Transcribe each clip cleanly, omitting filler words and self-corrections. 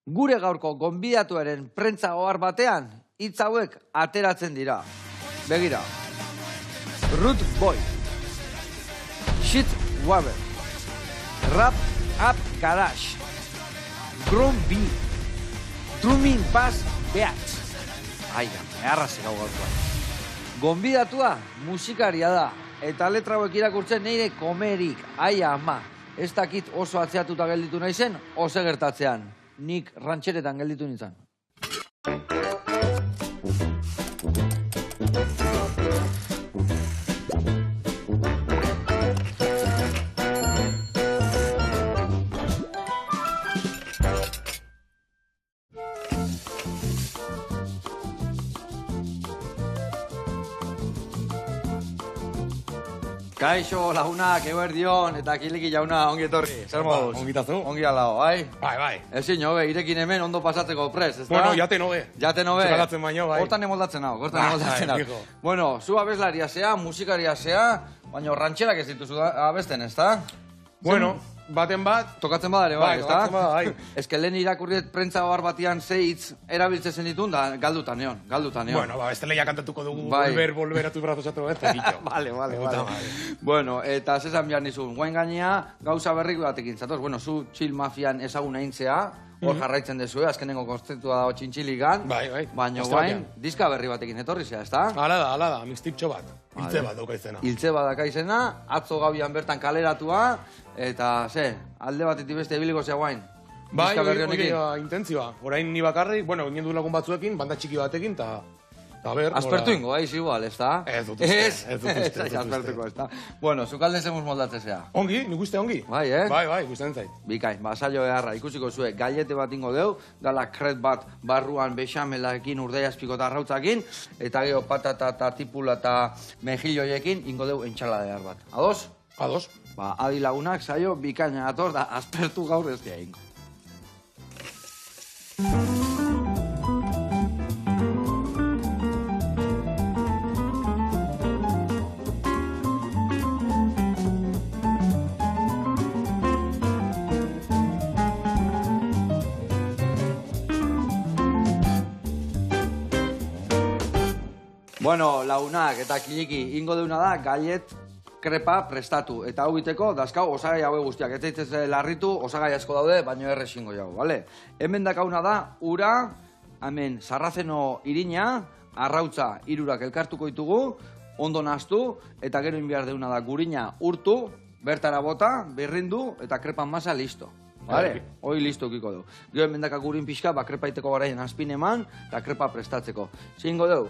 Gure gaurko gonbidatuaren prentza ohar batean, hitz hauek ateratzen dira. Begira. Rude Boy. Shit Waber. Rap Up Garage. Grown B. Drumming Bass Beats. Aia, meharrazi gau gaurkoa. Gonbidatua musikaria da, eta letra hauek irakurtzen neire komerik. Aia, ama, ez dakit oso atzeatuta gelditu naizen, oso gertatzean. Nik rantxeretan gelditu nintzen. Kaixo, lagunak, eguerdion, eta kiliki jauna, ongi etorri. Zer moduz? Ongi tazu? Ongi alao, bai? Bai. Ezin, hobe, irekin hemen ondo pasatzeko prest, ez da? Bueno, jaten hobe. Jaten hobe. Txekalatzen baino, bai. Hortan emoldatzen hau, Hijo. Bueno, zu abeslaria zea, musikaria zea, baina rantxerak ez dituzu abesten, ez da? Bueno, baten bat... Tokatzen badare, bai, ez da? Tokatzen bada, bai. Ez que lehen irakurriet prentza ohar batian ze hitz erabiltzen ditun, da galdutan egon. Bueno, beste leia kantatuko dugu, Bai. volver a tus brazos a tu vez, tekitxo. Vale. Bueno, eta zesan behar nizun, guain gainea gauza berrik batekin zatoz. Bueno, zu chill mafian ezagun eintzea, hor jarraitzen dezue, azkenengo konzeptua dago txintxiligan. Bai. Baina guain, diska berri batekin etorri zea, ez da? Hala da, mixtiptxo bat. Hiltze bat dauka izena. Hiltze bat daka izena, atzo gabian bertan kaleratua, eta alde batetik beste ebiliko zea guain. Bai, Diska berri hori honekin. intentzioa. Orain ni bakarrik, bueno, ginen du lagun batzuekin, banda txiki batekin, eta... Aspertu ingo, igual, ez da? Ez dut uste. Aspertuko, ez da? Bueno, zukalde zemuz moldatzea. Ongi, nik uste ongi. Bai, Bai, gustatzen zait. Bikain, basaio eharra, ikusiko zue, gallete bat ingo deu, dala kret bat barruan bexamelakin, urdeiazpiko eta arrautzakin, eta geho patata eta tipula eta mejilloiekin ingo deu entxalada ehar bat. Ados? Ados. Ba, adi lagunak, saio, bikaina ator da, aspertu gaur ez dia ingo. Bueno, lagunak eta kiliki ingo deuna da, gallet krepa prestatu. Eta hau biteko, dazkau osagai haue guztiak. Ez daitzez larritu, osagai asko daude, baino errezingo jau, bale? Hemen dakauna da, ura, hemen sarrazeno irina, arrautza irurak elkartuko ditugu, ondo naztu, eta gero inbiar deuna da, gurina urtu, bertara bota, berrindu, eta krepan masa listo. Vale? Hoi listo ukiko du. Gero hemen daka gurin pixka, krepa iteko garaien azpin eman, eta krepa prestatzeko. Zingo du,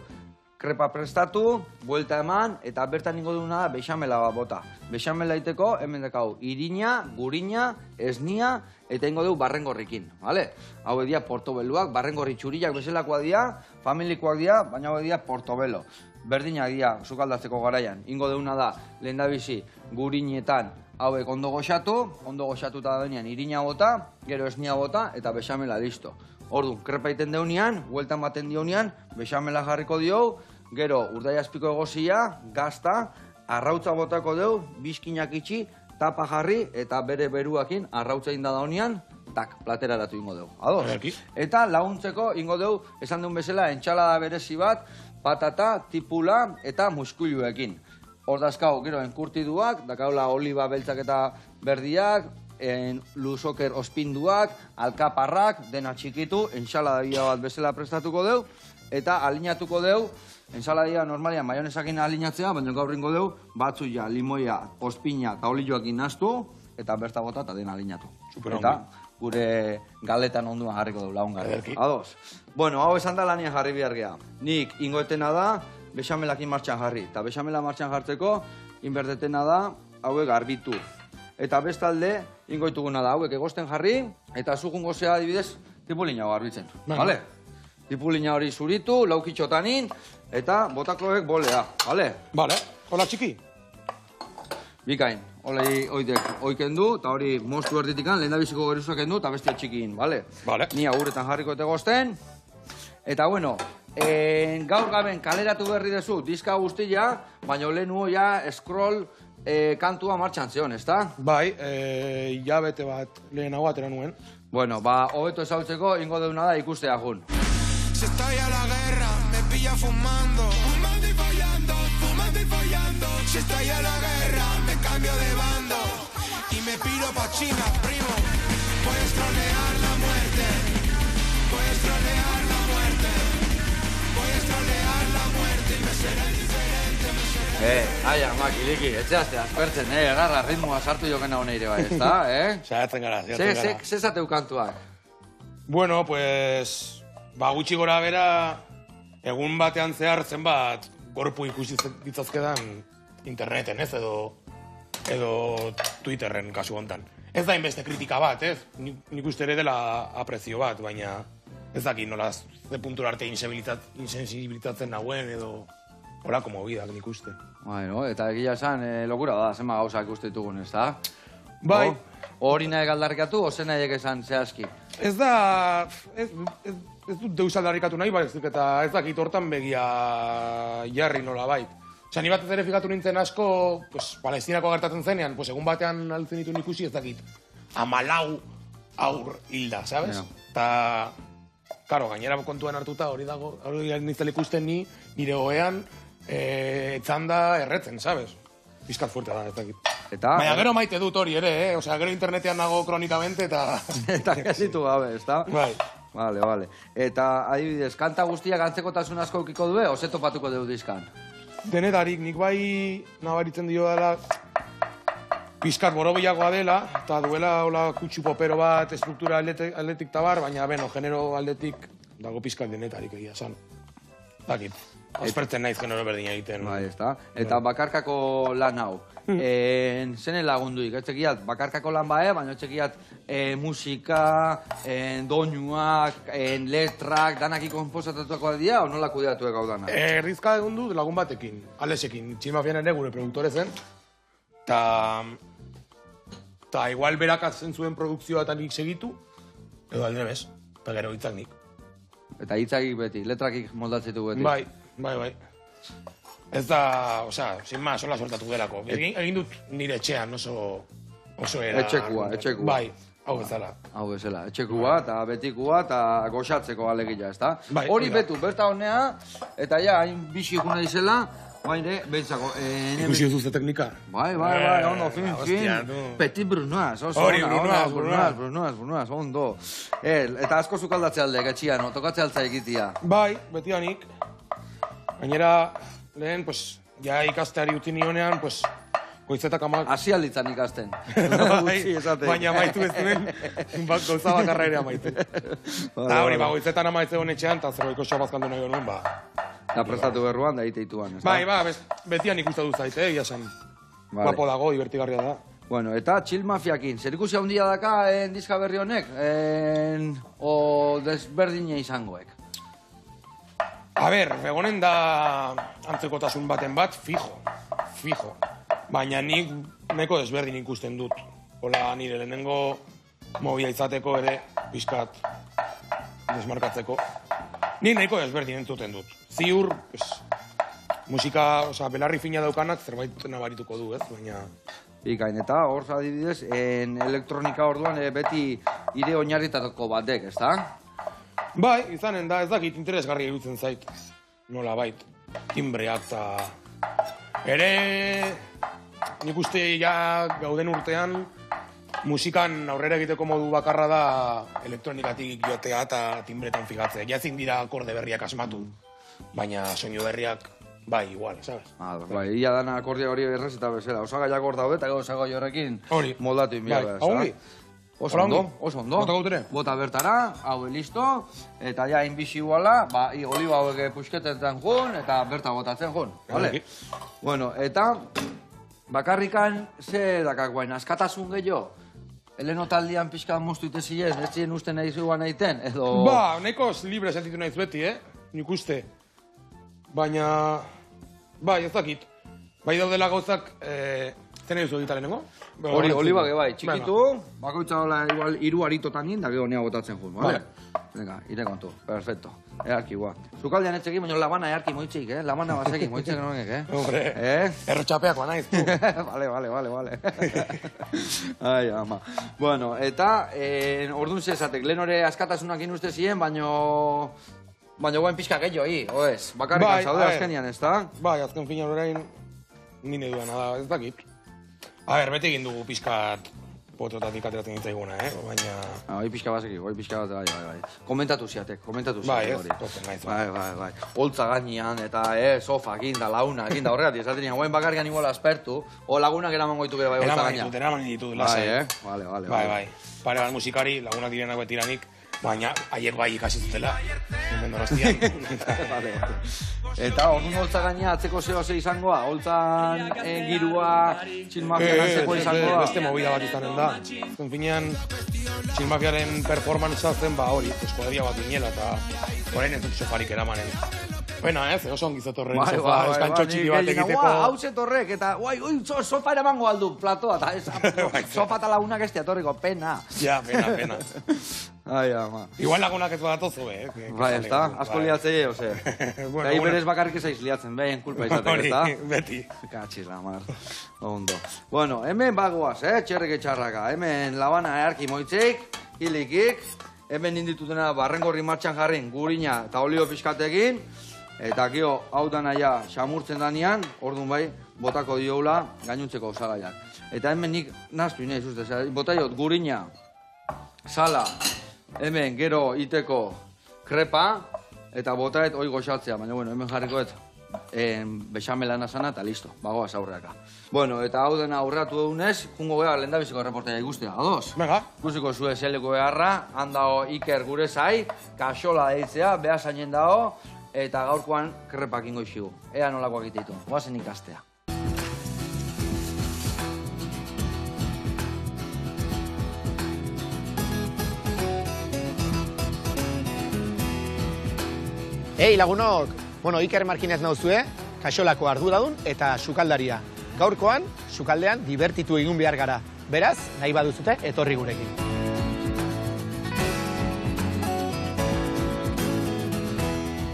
krepa prestatu, buelta eman, eta bertan ingo duguna da bexamela bat bota. Bexamela iteko, hemen dekau, irina, gurina, esnia, eta ingo dugu barrengorrikin, bale? Hau edia portobeluak, barrengorri txuriak bezalakoa dia, familikoak dia, baina hau edia portobelo. Berdinak dia, sukaldatzeko garaian. Ingo duguna da, lehen da bizi, gurinetan hauek ondo goxatuta da denean irina bota, gero esnia bota, eta bexamela listo. Orduan, krepa iten deunean, bueltan baten dionean, bexamela jarriko dio, gero urdaiazpiko egozia, gazta, arrautza botako deu, bizkinak itxi, tapa jarri, eta bere beruakin arrautza inda daunean, tak, plateraratu ingo deu. Ados? Eta laguntzeko ingo deu, esan duen bezala, entxalada berezi bat, patata, tipula eta muskuluekin. Hor dazkau, gero, enkurtiduak, dakaula oliba beltzak eta berdiak, lusoker ospinduak, alkaparrak, dena txikitu, entsaladia bat bezala prestatuko deu, eta alinatuko deu, ensaladia normalian maionesakin alinatzea, baina gaur ingo deu, batzuia, limoia, ospina eta olioakin naztu, eta berta bota eta dena alinatu. Eta gure galetan onduan jarriko deu lagungarri. Ados? Bueno, hau esan da lanian jarri behar geha. Nik ingoetena da, bexamelakin martxan jarri. Eta bexamela martxan jartzeko, inberdetena da, hauek garbitu. Eta bestalde, ingoituguna da, hauek egosten jarri, eta zugun gozea adibidez, tipulina garbitzen. Vale? Tipulina hori zuritu, laukitxotanin, eta botakoek bolea. Vale? Vale, hola txiki. Bikain, oiken du, eta hori moztu erditikan, lehen da biziko geruzak endu, eta bestia txikin, vale? Vale. Ni aguretan jarriko eta gozten. Eta bueno, gaur gaben kaleratu berri dezu, diska guztia, baina lehen ja scroll kantua martxan zeon, ezta? Bai, hilabete bat lehenago atera nuen. Bueno, hobeto ezautzeko ingo deuna da ikustea jun. Si estalla la guerra, me pilla fumando. Fumando y follando, fumando y follando. Si estalla la guerra, me cambio de bando. Y me piro pa' China, primo. Puedes trolear la muerte. Puedes trolear la muerte. Puedes trolear la muerte. Y me seré diferente, me seré... Aia, Kiliki, etxeazte, aspertzen, garra, ritmoa sartu jokena honeire bai, ezta, Saiatzen gara, saiatzen gara. Ze zateu kantuak? Bueno, pues... gutxi gora bera, egun batean zehar zenbat gorpu ikusi ditzazkedan interneten, ez? Edo Twitterren kasu hontan. Ez da inbeste kritika bat, ez? Nik uste ere dela aprezio bat, baina ez dakit nola ze puntura arte insensibilitatzen nagoen edo horako mobidak nik uste. Bueno, eta egia esan, lokura da, zenba gauzak uste ditugun, ez da? Bai. Hori nahi galdarrikatu, ozen nahiek esan zehazki? Ez da... Ez dut deus aldarrikatu nahi, baizik eta ez dakit hortan begia jarri nola bait. Osa, ni batez ere fikatu nintzen asko, pues, Palestinako gertatzen zenean, pues, egun batean altzen ditu ikusi ez dakit. 14 aur hilda, sabes? Eta, karo, gainera kontuan hartuta hori dago, hori nintzen ikusten nire oean, etzanda erretzen, sabes? Bizkat fuerte da, ez dakit. Baina gero maite dut hori ere, Osea, gero internetean nago kronikamente eta... Eta kesitu gabe, ez da? Bai. Vale. Eta, adibidez, kanta guztiak antzekotasun asko eukiko due, ose topatuko deu dizkan? Denetarik, nik bai nabaritzen dio dela pizkat borobiagoa dela, eta duela hola kutsu popero bat, estruktura aldetik tabar, baina, genero aldetik dago pizkat denetarik egia esan. Dakit, aspertzen naiz genero berdina egiten. Bai, ez da. Eta bakarkako lan hau. Zenen lagunduik, etxekiat, bakarkako lan bae, baina etxekiat musika, doinuak, letrak, danak ikonposatatuako dira, o nola kudeatuek hau dana? Rizka egun dut lagun batekin, Alesekin, Txilmafian ere gure produktore zen, eta igual berak atzen zuen produkzioa eta nik segitu, edo aldrebez, eta gero hitzak nik. Eta hitzakik beti, letrakik moldatzetu beti? Bai. Ez da, sin más, sola sortatu delako. Egin dut nire etxean oso era... Etxekua. Bai, hau bezala. Hau bezala, etxekua eta betikua eta goxatzeko alegia, ez da? Bai, hori betu, berta honea, eta ja, hain bixi ikuna izela, baina, bentsako... Ikusi duzuzte teknika? Bai, ondo, fin. Petit brunoaz, oso brunoaz, ondo. Eta asko zukaldatze alde, getxian, tokatze altza egitia. Bai, beti hanik. Gainera, lehen, pues, ja ikasteari utzi nionean, pues, goizetak amak... Asi alditzan ikasten. Baina amaitu ez duen, gauza bakarra ere amaitu. Eta hori, goizetan amaitze honetxean, eta zerroiko xabazkandu nahi honuen, Eta prestatu berruan, da iteituan, ez da? Bai, betian ikusta dut zaite, egia zen. Guapo dago, divertigarria da. Bueno, eta Chill Mafiakin, zer ikusi handia daka diska berri honek? O desberdine izangoek? A ber, egonen da antzekotasun baten bat, fijo. Baina nik neko desberdin ikusten dut. Hola, nire lehenengo mobila izateko ere, pizkat, desmarkatzeko. Nik nahiko desberdin entzuten dut. Ziur, musika, belarri fina daukanak zerbait nabarituko du, ez? Baina... Bikain, eta hor adibidez, elektronika orduan beti ide oinarritatako batek, ez da? Bai, izanen da, ez dakit interesgarria iruditzen zait. Nola bait, timbreak eta... Ere, nik uste ja gauden urtean, musikan aurrera egiteko modu bakarra da elektronikatik jotea eta timbretan figatzea. Ja ezin dira akorde berriak asmatu, baina soinu berriak bai, igual, sabes? Bai, ia dana akordia hori errez eta bezala. Osagaiak hor daude eta osagai horrekin moldatu inbiara. Bai, oso ondo. Bota gautere? Bota bertara, hau listo, eta ja inbizi iguala, oliba hauek pusketetan jun, eta berta botatzen jun, vale? Bueno, eta bakarrikan ze dakak guain, askatasun gehiago? Eleno taldian pixka moztu itezilez, ez ziren uste nahi zuan egiten, edo... Ba, nekoz libre sentitu nahiz beti, nik uste. Baina, bai, ez dakit. Bai daudela gauzak Zer nahi duzu egita lehenengo? Hori, olibak bai, txikitu, bakoitza hola igual 3 aritotan nien, da gero nea botatzen jun, vale? Venga, ire kontu, perfecto. Earki, gua. Zukaldean etxekin, baina labana earki moitzik, Labana basekin, moitzek nonek, Hombre, errotxapeak banaiz, tu. Vale. Ai, ama. Bueno, eta, orduan zezatek, lehen hori askatasunak inuste ziren, baina guain pixka gehiago, oez? Bakarrik zaude azkenian, ez da? Bai, azken fina orain, nire duena da, ez dakit. A ber, beti egin dugu pixkat pototatik ateratzen ditzaiguna, baina... Hoi pixka bazeki, bai. Komentatu ziatek hori. Bai, ez, tozen naiz. Bai. Holtza gainean, eta sofa eginda, launa eginda, horregatik, esaten nien, guain bakarrian igual aspertu, o lagunak eraman goitu bere bai holtza gainean. Eraman ditut, lasai. Vale. Bai. Pare bat musikari, lagunak direnak betiranik, baina haiek bai ikasi zutela. Donostian. Vale. Eta orduan holtza gainea atzeko zeo izangoa, holtzan girua, txilmafian atzeko izangoa. Beste movida bat izanen da. Azken finean, txilmafiaren performantzea zen, hori, eskuadria bat inela, eta orain ez dut sofarik eramanen. Pena, oso ongi zetorren sofa, eskantxo txiki bat egiteko. Hau zetorrek, eta sofa eramango aldu platoa, eta sofa eta lagunak ez teatorriko, pena. Ja, pena. Ai, ama. Igual lagunak ez badatozu, Bai, ez da, asko liatzei, ose. Gai berez bakarrik ezaiz liatzen, behin kulpa izatek, ez da? Beti. Katxiz, amar. Ondo. Bueno, hemen bagoaz, txerreke txarraka. Hemen labana earki moitzik, hilikik. Hemen inditutena barrengorri martxan jarrin, gurina eta olio pixkatekin. Eta gio, hau danaia xamurtzen danean, orduan bai, botako dioula gainuntzeko osagaiak. Eta hemen nik naztu inaiz uste, botaiot gurina, sala, hemen gero iteko krepa, eta botaet hoi goxatzea, baina bueno, hemen jarrikoet bexamela nasana eta listo, bagoaz aurreaka. Bueno, eta hau dena aurreatu dugunez, jungo geha lehendabiziko erreportaia ikustea, ados? Venga. Ikusiko zue zeleko beharra, handao Iker gure zai, kaxola deitzea, beha zainen dao, eta gaurkoan krepak ingo ixigu. Ea nolakoak ititu, goazen ikastea. Ei, lagunok! Bueno, Iker Markinez nauzue, kaxolako arduradun eta sukaldaria. Gaurkoan, sukaldean dibertitu egun behar gara. Beraz, nahi baduzute, etorri gurekin.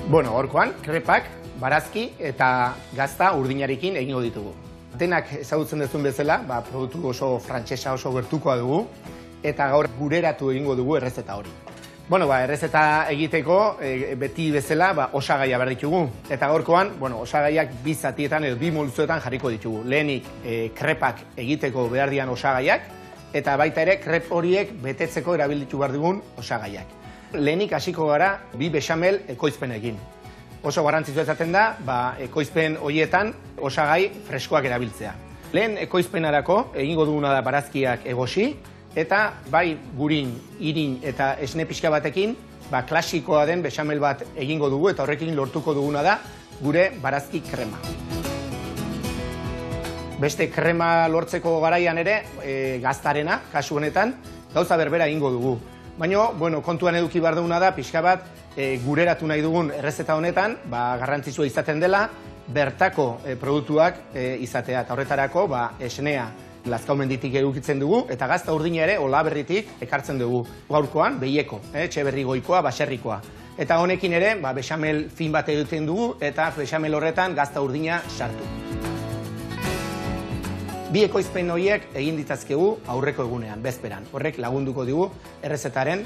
Bueno, gaurkoan, krepak, barazki eta gazta urdinarekin egingo ditugu. Denak ezagutzen duzun bezala, produktu oso frantsesa oso gertukoa dugu, eta gaur gureratu egingo dugu errezeta hori. Bueno, errezeta egiteko beti bezala osagaia behar ditugu. Eta gaurkoan, osagaiak bi zatietan edo bi multzoetan jarriko ditugu. Lehenik krepak egiteko behar dian osagaiak, eta baita ere krep horiek betetzeko erabilditu behar dugun osagaiak. Lehenik hasiko gara bi bexamel ekoizpenekin. Oso garrantzitsua izaten da, ekoizpen horietan osagai freskoak erabiltzea. Lehen ekoizpenarako egingo duguna da barazkiak egosi, eta bai gurin, irin eta esne pixka batekin, klasikoa den bexamel bat egingo dugu eta horrekin lortuko duguna da gure barazki krema. Beste krema lortzeko garaian ere, gaztarena, kasu honetan, gauza berbera egingo dugu. Baina, kontuan eduki behar duguna da, pixka bat, gureratu nahi dugun errezeta honetan, garrantzitsua izaten dela, bertako produktuak izatea. Eta horretarako, esnea, Lazkaumenditik edukitzen dugu, eta gazta urdina ere Olaberritik ekartzen dugu. Gaurkoan, behieko, Etxeberri goikoa, baserrikoa. Eta honekin ere, bexamel fin bat egiten dugu, eta bexamel horretan gazta urdina sartu. Bi ekoizpen horiek egin ditzazkegu aurreko egunean, bezperan. Horrek lagunduko digu errezetaren,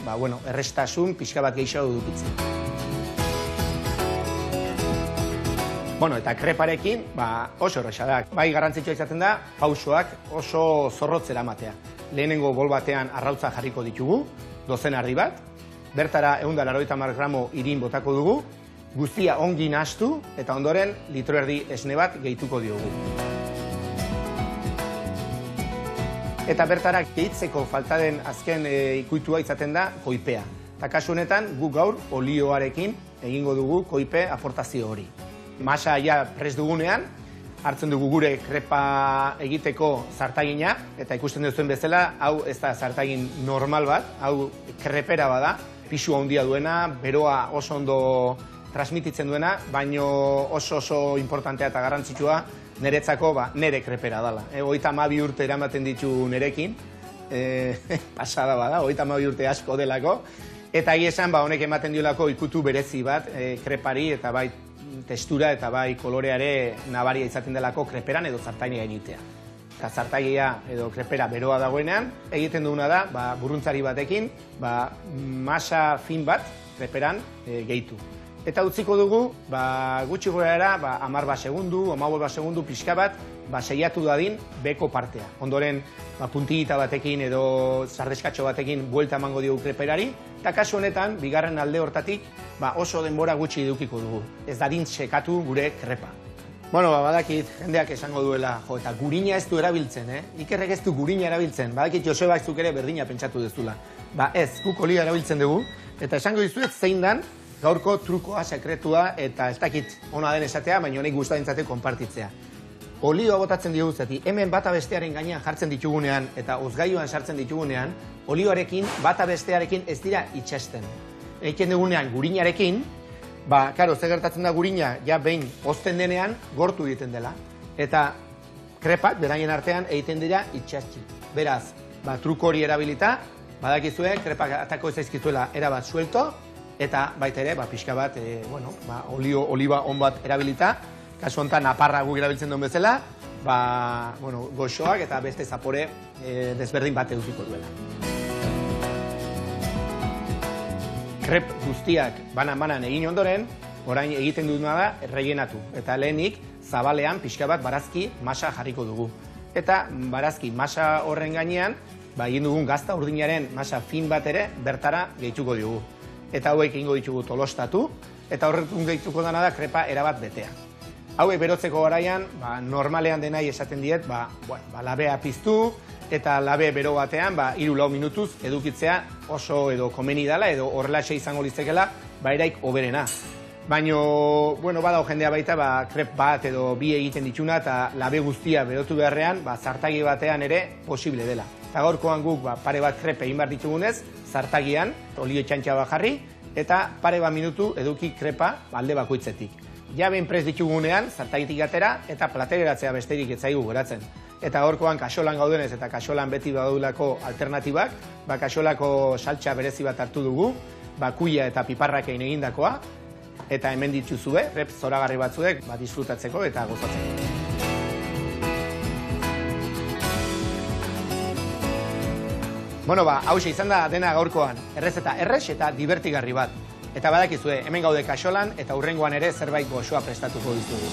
errestasun pixka bat gehiago edukitzen. Eta kreparekin oso erresa da. Bai garrantzitsua izaten da, pausoak oso zorrotzera ematea. Lehenengo bol batean arrautza jarriko ditugu, dozena erdi bat. Bertara 180 gramo irin botako dugu, guztia ongi nahastu eta ondoren litro erdi esne bat gehituko diogu. Eta bertara gehitzeko falta den azken ikuitua izaten da koipea. Eta kasu honetan guk gaur olioarekin egingo dugu koipe aportazio hori. Masa ja prest dugunean, hartzen dugu gure krepa egiteko zartagina, eta ikusten duzuen bezala, hau ez da zartagin normal bat, hau krepera bada, pisu handia duena, beroa oso ondo transmititzen duena, baino oso importantea eta garrantzitsua niretzako nere krepera dala. 32 urte eramaten ditu nerekin, pasada bada, 32 urte asko delako, eta esan honek ematen diolako ikutu berezi bat krepari, eta bai testura eta bai koloreare nabaria izaten delako kreperan edo zartainia egitea. Eta zartainia edo krepera beroa dagoenean, egiten duguna da, burruntzari batekin, masa fin bat kreperan gehitu. Eta utziko dugu, gutxi goera, 10 segundu, 15 segundu pixka bat, seiatu dadin beko partea. Ondoren, puntillita batekin edo zardeskatxo batekin buelta emango diogu kreperari, eta kasu honetan, bigarren alde hortatik, oso denbora gutxi edukiko dugu. Ez dadin sekatu gure krepa. Bueno, badakit, jendeak esango duela, eta gurina ez du erabiltzen, Ikerrek ez du gurina erabiltzen, badakit Josebak zuk ere berdina pentsatu dezula. Ez, guk olia erabiltzen dugu, eta esango dizuet zein dan, gaurko trukoa, sekretua, eta ez dakit ona den esatea, baina honek gustatzen konpartitzea. Olioa botatzen diogu zati, hemen bata bestearen gainean jartzen ditugunean, eta ozgailuan sartzen ditugunean, olioarekin, bata bestearekin ez dira itxasten. Egiten dugunean gurinarekin, karo, ze gertatzen da gurina, ja behin ozten denean, gortu egiten dela. Eta krepak, beraien artean, egiten dira itxasti. Beraz, truko hori erabilita, badakizue, krepak atako ez zaizkizuela erabat suelto, eta baita ere, pixka bat, oliba on bat erabilita, kasu honetan naparra guk erabiltzen duen bezala, goxoak eta beste zapore desberdin bat edukiko duela. Krep guztiak banan egin ondoren, orain egiten duguna da erreienatu. Eta lehenik, zabalean pixka bat barazki masa jarriko dugu. Eta barazki masa horren gainean, egin dugun gazta urdinaren masa fin bat ere bertara gehituko dugu. Eta hauek egingo ditugu tolostatu, eta horretun gehituko dana da krepa erabat betea. Hauek berotzeko garaian, normalean denai esaten diet, labea piztu, eta labe bero batean, 3-4 minutuz edukitzea oso edo komeni dala, edo horrelaxe izango litzekela, eraik oberena. Baina, badao jendea baita, krep bat edo bi egiten dituna, eta labe guztia berotu beharrean, zartagi batean ere posible dela. Eta gaurkoan guk pare bat krep egin behar ditugunez, zartagian, olio txantxa bat jarri, eta pare bat minutu eduki krepa alde bakoitzetik. Ja behin prest ditugunean, zartagitik atera, eta platereratzea besterik ez zaigu geratzen. Eta gaurkoan kaxolan gaudenez eta kaxolan beti badulako alternatibak, kaxolako saltxa berezi bat hartu dugu, kuia eta piparrakein egindakoa, eta hemen dituzue, krep zoragarri batzuek, disfrutatzeko eta gozatzeko. Hauxe izan da dena gaurkoan, errez eta errex eta divertigarri bat. Eta badakizue, hemen gaude kaxolan eta hurrengoan ere zerbait goxoa prestatuko dizugu.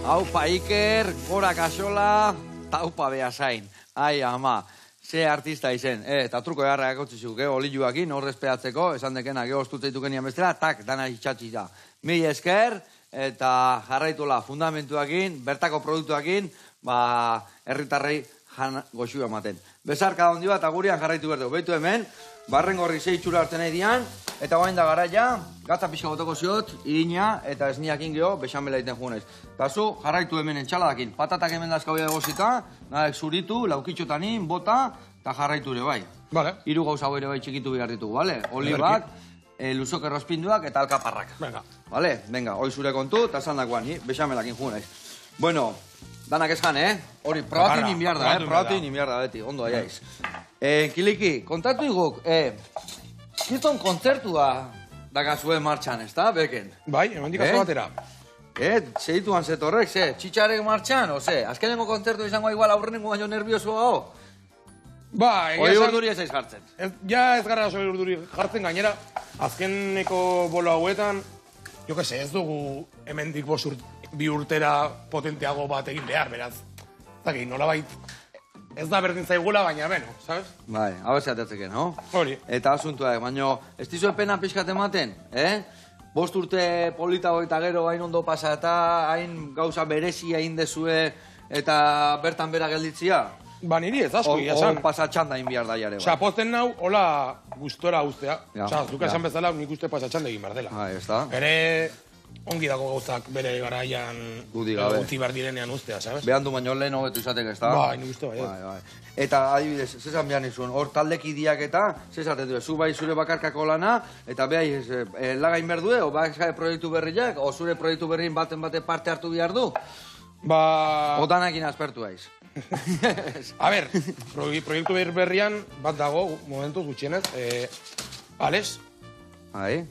Aupa Iker, gora kaxola, taupa behasain. Ai, ama, ze artista izen. Eta truko egarra gakotzizuk, olioakin, horrezpeatzeko, esan dekena, gehoztutzeitu genian bestela, dana itxatzi da. Mil esker, eta jarraitula fundamentuakin, bertako produktuakin, herritarrei jan goxua ematen. Bezarka handi bat, agurian jarraitu berdeu. Beitu hemen, barrengo horri zeitxura hartzen nahi dian, eta guain da garaia, gazta pixka botoko ziot, irina, eta esniakin geho, bexamela egiten jugunez. Eta zu, jarraitu hemen entxaladakin. Patatak hemen dazkau egozita, nadek zuritu, laukitxotanin, bota, eta jarraitu ere bai. Vale. 3 gauza ere bai txikitu behar ditugu, bale? Olibak, luzok errospinduak eta alkaparrak. Venga. Bale, venga, hoi zure kontu, eta zandakoan, bexamelakin jugunez. Bueno, danak ezkan, hori, probatu inin behar da, probatu inin behar da, beti, ondo aiaiz. Kiliki, kontatu iguk, kiston kontzertua dakazue martxan, ez da, beken? Bai, hemen dikazu batera. Zeituan zetorrek, txitxarek martxan, azkenengo kontzertu izango igual aurrenengo baino nervioso hau? Hoi urduri ez aiz jartzen. Ja ez gara oso urduri jartzen, gainera, azkeneko bolo hauetan, jo que se, ez dugu hemendik 2 urtera potenteago bat egin behar, beraz. Zaki, nolabait, ez da berdin zaigula, baina beno, sabes? Bai, hau ez atetzeke, no? Hori. Eta asuntua, baina ez dizue pena pixkat ematen, 5 urte polita eta gero hain ondo pasa eta hain gauza berezia egin dezue eta bertan bera gelditzia? Niri ez asko, ia san. Hor pasatxanda egin behar da jare. Osa, pozten nau, hola gustora ustea. Osa, zuka esan bezala, nik uste pasatxanda egin behar dela. Ez da. Ere, ongi dago gauzak bere garaian guti behar direnean ustea, sabes? Behan du baino lehen hobetu izatek, ez da? Bai, nik uste bai. Eta, adibidez, zezan behar nizun, hor taldekidiak eta, zezaten du, zu bai zure bakarkako lana, eta behai lagain berdue, o bai proiektu berriak, o zure proiektu berrin baten bate parte hartu behar du. Otanakin aspertu haiz. A ber, proiektu berrian bat dago, momentuz gutxienez, Alex,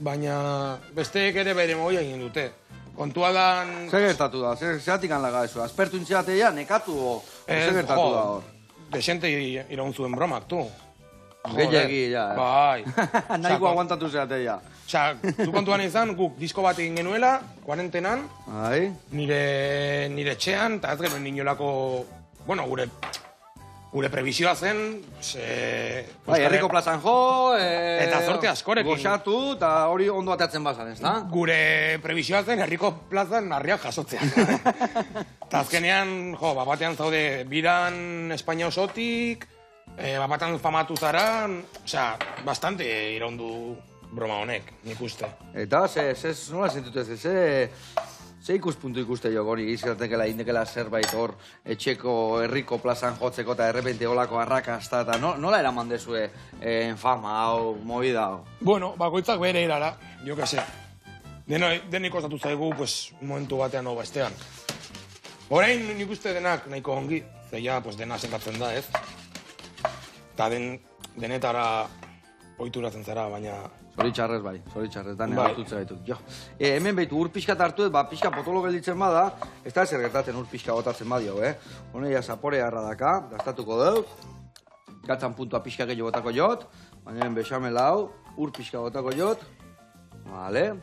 baina besteek ere bere moia egin dute. Kontua dan... Zer gertatu da? Zeratik anlaga eso? Aspertu intziatea, nekatu o... Zer gertatu da hor? Desente iraun zuen bromak, tu. Gehiagi, ja. Bai. Nahiko aguantatu zeratea. Osea, zu kontuan izan, guk disko bat egin genuela, kuarentenan, nire etxean, eta ez genuen inolako, bueno, gure prebisioa zen, herriko plazan jo, eta zorte askorekin. Goxatu, eta hori ondo ateatzen bazan, ez da? Gure prebisioa zen herriko plazan narriak jasotzea. Eta azkenean, batean zaude biran Espainia osotik, batean famatu zara, osea, bastante iraundu broma honek, nik uste. Eta, nola sentutez, ze ikuspuntu ikuste jo hori, izkertekela indekela zerbait hor etxeko herriko plazan jotzeko eta errepente olako arrakasta eta nola eraman dezue fama hau, movida hau? Bueno, bakoitzak bere erara, jo que se. Denik ozatu zaigu, pues, momentu batean hau bestean. Horein nik uste denak nahiko ongi, zeia, pues, dena sentatzen da, ez? Eta denetara ohituratzen zara, baina... Zoritxarrez bai, da negatutze baitu. Hemen behitu ur pixka tartu, pixka potolo gelditzen bada, ez da ezer gertatzen ur pixka botatzen badio, Honea zapore harra daka, gastatuko dut, gatzan puntua pixka gehiago botako jot, baina hemen bexamela hau, ur pixka botako jot, vale,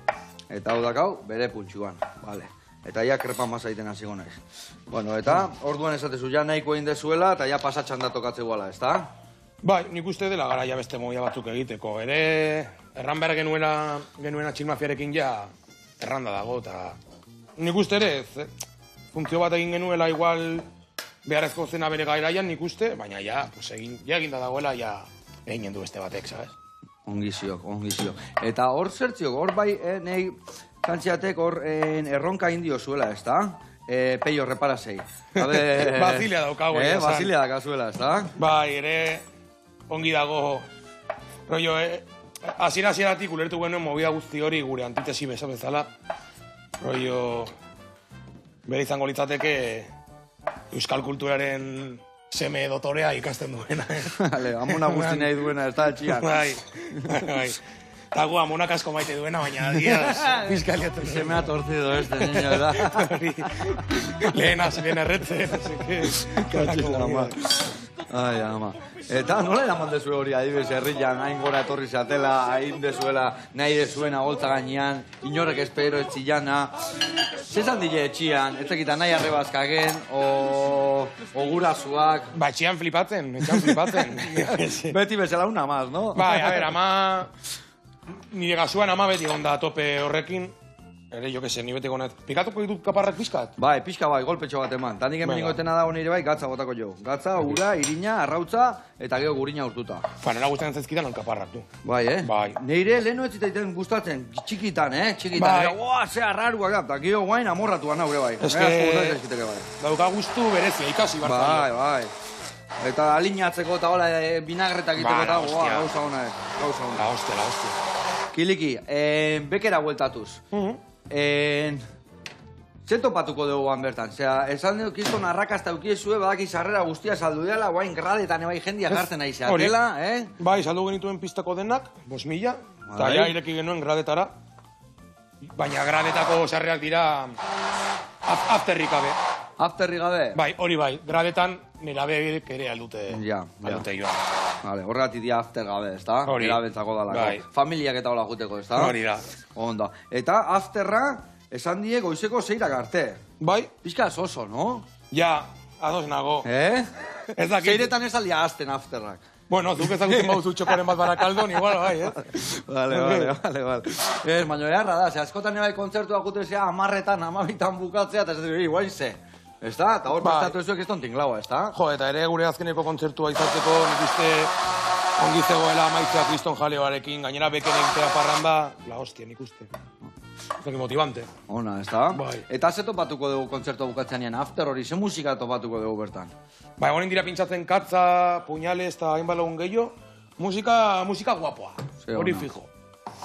eta hau dakau, bere puntxuan, vale. Eta ja krepan mazaiten hasiko naiz. Bueno, eta orduan esatezu ja nahiko egin dezuela, eta ja pasatxan da tokatze guala, ez da? Bai, nik uste dela garaia beste moia batzuk egiteko. Erran behar genuena txilmafiarekin ja erranda dago, eta nik uste ere, funtzio bat egin genuela igual beharrezko zena bere gairaian nik uste, baina ja eginda dagoela, ja egin du beste batek, sabes? Ongiziok. Eta hor zertziok, hor bai, nahi kantziatek hor erronka indio zuela, ez da? Peio, reparasei. Basilia daukagu. Basilia daukazuela, ez da? Bai, ere... Ongi dago, rollo, hasieratik ulertu genuen movida guzti hori gure antitesi bezala. Rollo, bere izango litzateke euskal kulturaren seme dotorea ikasten duena. Vale, amona guzti nahi duena, ez da etxian. Bai. Eta gu amonak asko maite duena, baina diaz, fiskaliatzen. Se me ha torcido niño, ¿verdad? Lehen erretzen, ama. Ai, ama. Eta nola eraman dezue hori adibes herrian, hain gora etorri zatela, hain dezuela, nahi dezuena holtza gainean, inorek espero etxillana. Zezan dile etxian, ez zekita nahi arrebazkagen, o gurazuak. Ba, etxian flipatzen. Beti bezala una más, no? Bai, a ver, ama... Nire gazuan ama beti onda tope horrekin. Ere, jo que se, ni beti gonat. Pikatuko ditut kaparrak pizkat? Bai, pixka bai, golpetxo bat eman. Tandik hemen etena dago nire bai, gatza botako jo. Gatza, ura, irina, arrautza, eta geho gurina urtuta. Nera guztien zaizkidan kaparrak, du. Bai, Bai. Neire lehenu ez zitaiten gustatzen, txikitan, Txikitan. Bai. Oa, ze arraruak da, eta geho guain amorratuan haure bai. Dauka guztu berezia, ikasi barza. Bai. Eta alinatzeko eta hola binagretak iteko eta gauza hona. La hostia. Kiliki, bekera bueltatuz. Zer topatuko dugu bertan? Esan dugu kiston arrakazta eukiezue, badaki sarrera guztia saldu dela, guain gradetan ebai jendia jartzen nahi zeatela, Bai, saldu genituen pistako denak, 5.000, eta ja ireki genuen gradetara. Baina gradetako sarrerak dira afterrik gabe. Afterrik gabe? Bai, hori bai, gradetan nerabek ere aldute joan. Vale, horregatik dia after gabe, ez da? Hori. Nerabentzako dalako. Bai. Familiak eta hola juteko, ez da? Hori da. Onda. Eta afterra, esan die goizeko 6 arte. Bai. Pizka oso, no? Ja, ados nago. Ez dakit. 6etan ez aldia azten afterrak. Bueno, zuk ezagutzen bauzu txokoren bat barakaldon, igual, bai, Vale. Ez, baina erra da, askotan ebai kontzertua jutezea 10etan, 12etan bukatzea, eta ez dut, guain ze. Ez da? Eta hor prestatu ezuek ez tontin glaua, ez da? Jo, eta ere gure azkeneko kontzertua izateko, nik uste ongi zegoela maitzea kriston jaleoarekin, gainera beken egitea parranda, la hostia, nik uste. Zaki motivante. Ona, ez da? Bai. Eta ze topatuko dugu kontzertua bukatzean after hori, ze musika topatuko dugu bertan? Ba, egonen dira pintzatzen katza, puñales eta hainbat lagun gehiago, musika guapoa, hori fijo.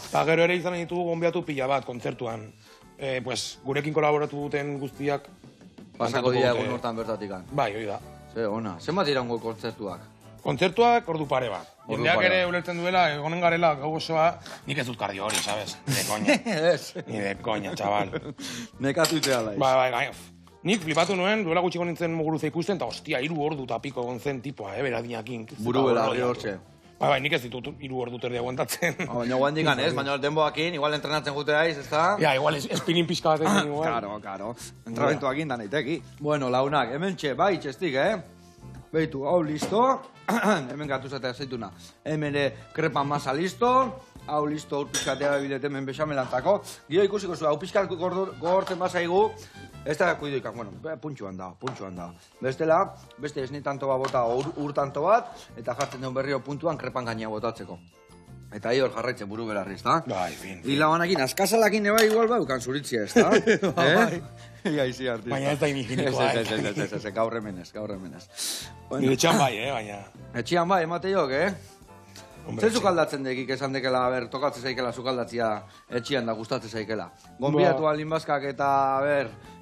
Eta gero ere izan ditugu gonbiatu pila bat kontzertuan. Gurekin kolaboratu duten guztiak, Pasako dira egun hortan bertatikan. Bai, hori da. Ze, ona. Zenbat iraungo kontzertuak? Kontzertuak ordu pare bat. Ordu Jendeak pare ere bat. ulertzen duela, egonen garela gau osoa, nik ez dut kardio hori, sabes? Ni de coña. Ez. Ni de coña, chaval. Nekatuitea laiz. Bai. Nik flipatu nuen, duela gutxiko nintzen muguruza ikusten, eta hostia, 3 ordu eta piko egon zen tipoa, beradinekin. Buru belarri hortxe. Bai, nik ez ditut 3 ordu terdi aguantatzen. Baina guandikan ez, baina denboakin, igual entrenatzen jute daiz, ezta? Ja, igual espinin pizka bat egin igual. Karo. Entrenamentuakin da naiteki. Bueno, launak, hemen txe, bai, txestik, Beitu, hau listo. Hemen gatuzate azeituna. Hemen krepa masa listo. Hau listo, urpizkatea bidet hemen bexamelantako. Gio ikusiko zu, hau pizkat gogortzen bazaigu. Ez da kuidoikak, bueno, puntxuan da. Bestela, beste esni tanto bat bota, ur tanto bat, eta jartzen duen berrio puntuan krepan gaina botatzeko. Eta hor jarraitzen buru belarri, ezta? Bai, fin. Hilabanakin, askasalakin eba igual baukan zuritzia, ezta? Bai. Ia izi artista. Baina ez da imiginikoa, Ez, gaur hemenez. Nire txan bai, baina... Etxian bai, emate jok, Hombre, Zer sukaldatzen dekik esan dekela, tokatzen zaikela sukaldatzia etxian da gustatzen zaikela. Gonbiatu alin bazkak eta,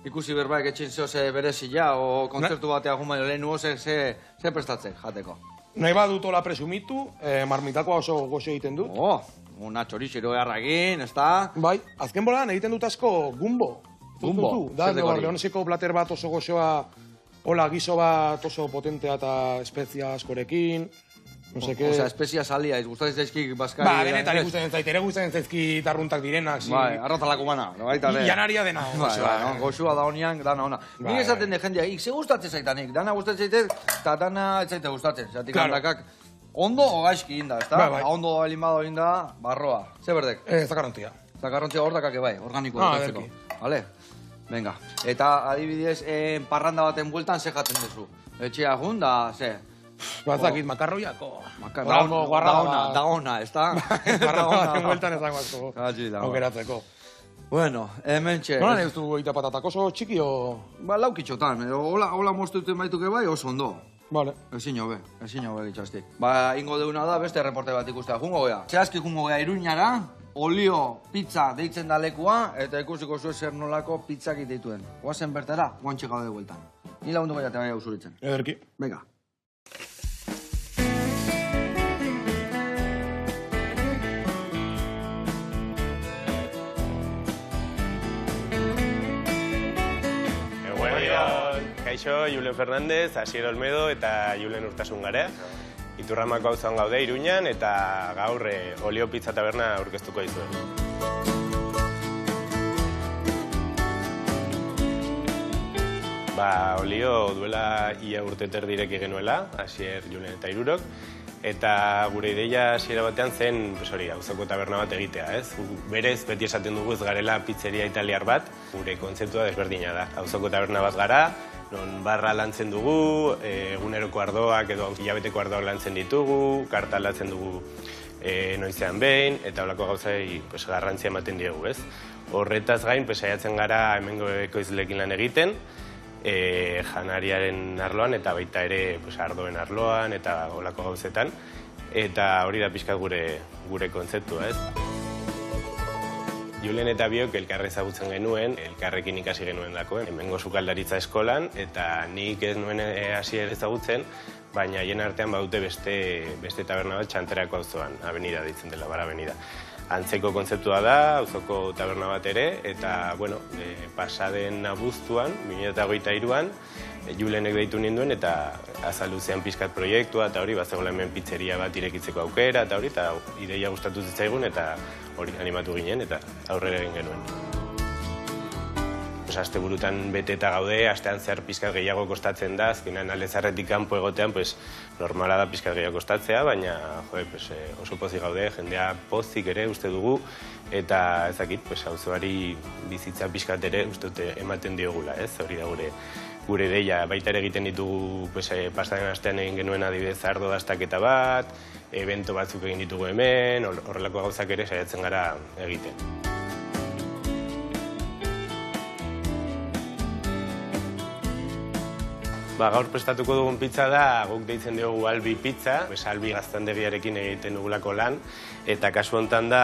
ikusi berbaik etxin zehoz berezila, o kontzertu batea jumaino lehen nuoze, ze prestatzen jateko. Nahi badut hola presumitu, marmitakoa oso goxo egiten dut. Una txorixero erragin, ezta? Bai, azken bolan egiten dut asko gumbo. Gumbo? Da, Zer dekori? leoneseko plater bat oso goxoa, hola gizo bat oso potentea eta espezia askorekin, no seke... Osea, espezia salia, gustatzen zaizkik bazkari... Ba, benetan ikusten zait, ere gustatzen zaizkit arruntak direnak. Bai, arrotalako mana, baita ere. Janaria dena, goxoa. Bai, goxua da honian, dana ona. Bai, Nik esaten de jendea, ze gustatzen zaitanik, dana gustatzen zaitez, eta dana ez zaite gustatzen. Zatik Claro. handakak, ondo o gaizki inda, ezta? Bai. Ondo elimado inda, barroa. Ze berdek? Zakarontia. Zakarrontzia hordakak bai, organiko Ederki. Vale? Venga. Eta adibidez, parranda baten bueltan ze jaten duzu. Etxea jun da, ze? Bazakit, makarroiako. Da ona, ezta? Parranda baten bueltan ezango asko. Katxi da. Aukeratzeko. Bueno, hemen txe. Nola ez du eita patatak oso txiki o... Ba, laukitxotan, hola moztuten baituke bai, oso ondo. Vale. Ezin hobe gitxastik. Ba, ingo deuna da, beste reporte bat ikustea, jungo gea. Zehazki jungo gea Iruñara, olio pizza deitzen da lekua, eta ikusiko zuen zer nolako pizzak iteituen. Oazen bertara, guantxe gaude bueltan. Ni lagundu gaiate bai ausuritzen. Ederki. Venga. Kaixo, Julen Fernandez, Asier Olmedo eta Julen Urtasun garea. Iturramako auzan gaude Iruñan eta gaur olio pizza taberna aurkeztuko dizuet. Ba, olio duela ia urte terdirek genuela, Asier, Julen eta Irurok. Eta gure ideia hasiera batean zen, auzoko taberna bat egitea, ez? Berez, beti esaten dugu ez garela pizzeria italiar bat, gure kontzeptua desberdina da. Auzoko taberna bat gara, non barra lantzen dugu, eguneroko ardoak edo hilabeteko ardoak lantzen ditugu, karta lantzen dugu noizean behin, eta holako gauzai garrantzia ematen diegu, ez? Horretaz gain, saiatzen gara hemengo ekoizleekin lan egiten, janariaren arloan eta baita ere ardoen arloan eta holako gauzetan. Eta hori da pixkat gure kontzeptua, ez? Julen eta biok elkarre ezagutzen genuen, elkarrekin ikasi genuen dako, hemengo sukaldaritza eskolan, eta nik ez nuen hasier ezagutzen, baina hien artean badute beste taberna bat Txanterako auzoan, avenida ditzen dela, bar avenida. Antzeko kontzeptua da, auzoko taberna bat ere, eta, pasaden abuztuan, 2023an, Julenek deitu ninduen, eta azaldu zean pixkat proiektua, eta hori, bazegoela hemen pizzeria bat irekitzeko aukera, eta hori, eta ideia gustatu zitzaigun, eta hori animatu ginen, eta aurrera egin genuen. Aste burutan bete eta gaude, astean zehar pixkat gehiago kostatzen da, azkenean Alezarretik kanpo egotean, normala da pixkat gehiago kostatzea, baina oso pozik gaude, jendea pozik ere uste dugu, eta ezakit, auzoari bizitza pixkat ere uste dute ematen diogula, ez? Hori da gure ideia, baita ere egiten ditugu pasaden astean egin genuen adibidez ardo dastaketa bat, evento batzuk egin ditugu hemen, horrelako gauzak ere saiatzen gara egiten. Gaur prestatuko dugun pizza da, guk deitzen diogu Albi pizza, Albi gaztandegiarekin egiten dugulako lan, eta kasu honetan da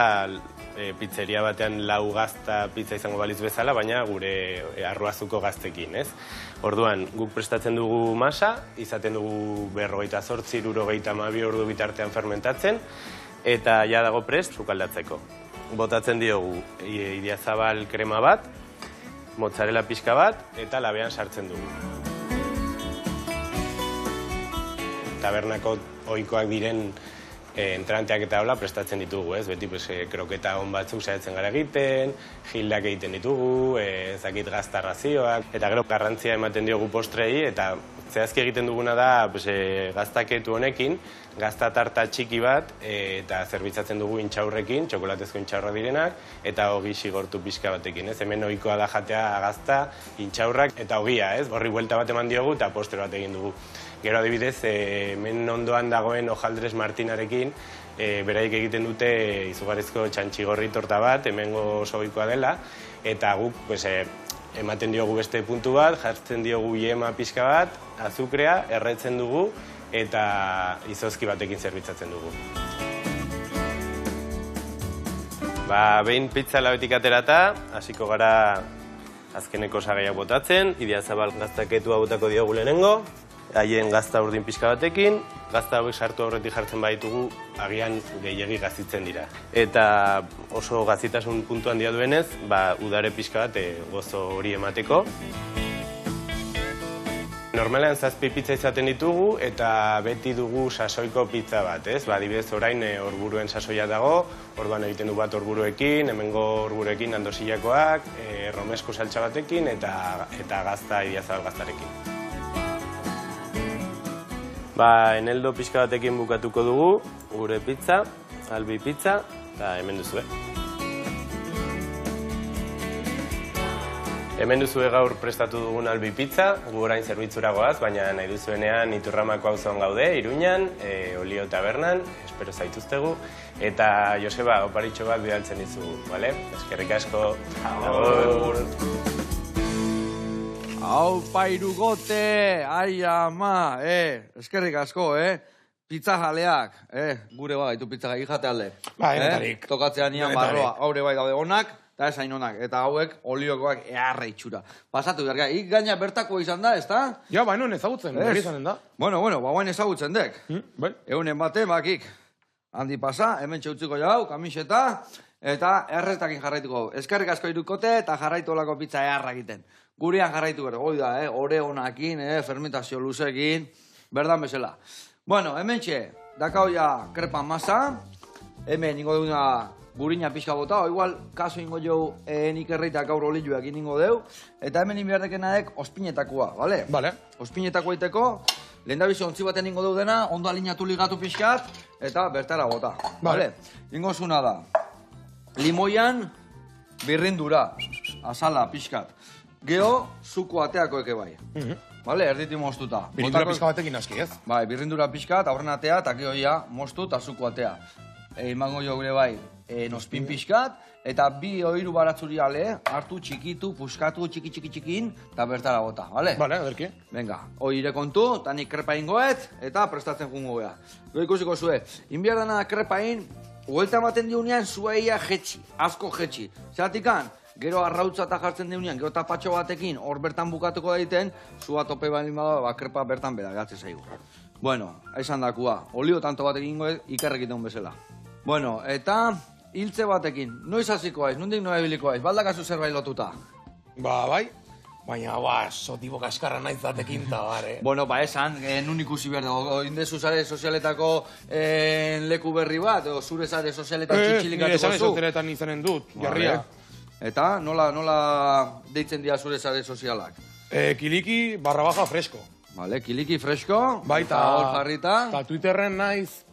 pizzeria batean 4 gazta pizza izango balitz bezala, baina gure arroazuko gaztekin, ez? Orduan, guk prestatzen dugu masa, izaten dugu 48-62 ordu bitartean fermentatzen, eta ja dago prest sukaldatzeko. Botatzen diogu idiazabal krema bat, mozzarella pixka bat, eta labean sartzen dugu. Tabernako ohikoak diren entranteak eta hola prestatzen ditugu, ez? Beti kroketa on batzuk saiatzen gara egiten, gildak egiten ditugu, ezakit gazta razioak, eta gero garrantzia ematen diogu postrei, eta zehazki egiten duguna da gaztaketu honekin, gazta tarta txiki bat, eta zerbitzatzen dugu intxaurrekin, txokolatezko intxaurra direnak, eta ogi xigortu pixka batekin, ez? Hemen ohikoa da jatea gazta, intxaurrak, eta ogia, ez? Horri buelta bat eman diogu, eta postre bat egin dugu. Gero adibidez, hemen ondoan dagoen Hojaldres Martinarekin, beraik egiten dute izugarrizko txantxigorri torta bat, hemengo oso ohikoa dela, eta guk ematen diogu beste puntu bat, jartzen diogu yema pixka bat, azukrea, erretzen dugu, eta izozki batekin zerbitzatzen dugu. Behin pizza labetik aterata, hasiko gara azkeneko osagaiak botatzen, idiazabal gaztaketua botako diogu lehenengo, haien gazta urdin pixka batekin, gazta hauek sartu aurretik jartzen baditugu, agian gehiegi gazitzen dira. Eta oso gazitasun puntu handia duenez, udare pixka bat gozo hori emateko. Normalean 7 pizza izaten ditugu eta beti dugu sasoiko pizza bat, ez? Adibidez orain orburuen sasoia dago, orduan egiten du bat orburuekin, hemengo orburuekin andosillakoak, romesko saltsa batekin eta gazta idiazabal gaztarekin. Eneldo pixka batekin bukatuko dugu, gure pizza, Albi pizza, eta hemen duzue. Hemen duzue gaur prestatu dugun Albi pizza, gu orain zerbitzura goaz, baina nahi duzuenean Iturramako auzoan gaude, Iruñan, Olio tabernan, espero zaituztegu, eta Joseba, oparitxo bat bidaltzen dizugu, bale? Eskerrik asko. Agur! Aupa irugote, ai ama, eskerrik asko, pizza jaleak, gure gaitu pizza gai jate alde. Enetarik. Tokatzean nian barroa, haure bai daude onak, eta esain onak, eta hauek oliokoak earra itxura. Pasatu berga, gaina bertako izan da, ezta? Ja, nuen ezagutzen, berri izanen da. Bueno, bauen ezagutzen dek. Eunen bate, bakik, handi pasa, hemen txautziko jau, kamiseta, eta erretakin jarraituko. Eskerrik asko irukote, eta jarraitu olako pizza earra egiten. Gurean jarraitu gara, goi da, ore honakin, fermentazio luzekin, berdan bezala. Bueno, hemen txe, dakau ja krepa masa, hemen ingo duguna burina pixka bota, igual, kaso ingo jau nik erreitak gaur olioak ingo deu, eta hemen inbiardekena ospinetakoa, bale? Bale. Ospinetakoa iteko, lehen da bizi ontzi baten ingo deudena, ondo alinatu ligatu pixkat, eta bertara bota, bale? Ingo zuna da, limoian birrindura, azala pixkat. Geho, zuko ateako eke bai. Bale, erditi moztuta. Birrindura pixka batekin aski, ez? Bai, birrindura pixkat, aurren atea, eta geho ja, moztu eta zuko atea. Emango jo gure bai, nospin pixkat, eta bi oiru baratzuri ale, hartu txikitu, puskatu txikin, eta bertara bota, bale? Bale, aderki. Venga, oire kontu, eta nik krepa ingoet, eta prestatzen jungo geha. Gero ikusiko zue, inbiardana krepain, huelta ematen diunean zueia jetxi, asko jetxi. Zeratikan, gero arrautza eta jartzen deunean, gero tapatxo batekin, hor bertan bukatuko daiten, zua tope balin bada, krepa bertan bera, gatzen zaigu. Bueno, esan dakua, olio tanto batekin goet, ikerrekiten bezala. Bueno, eta hiltze batekin, noiz hasiko aiz, nondik noa ebiliko aiz, baldakazu zerbait lotuta? Bai, baina, sotibo kaskarra naiz batekin eta bare. Bueno, esan, nun ikusi behar dago, indezu zare sozialetako leku berri bat, edo zure zare sozialetan txintxilikatuko zu. Nire sozialetan izanen dut, jarria. Eta nola deitzen dira zure zare sozialak? Kiliki _ fresko. Vale, kiliki fresko. Baita hor jarrita. Eta Twitterren naiz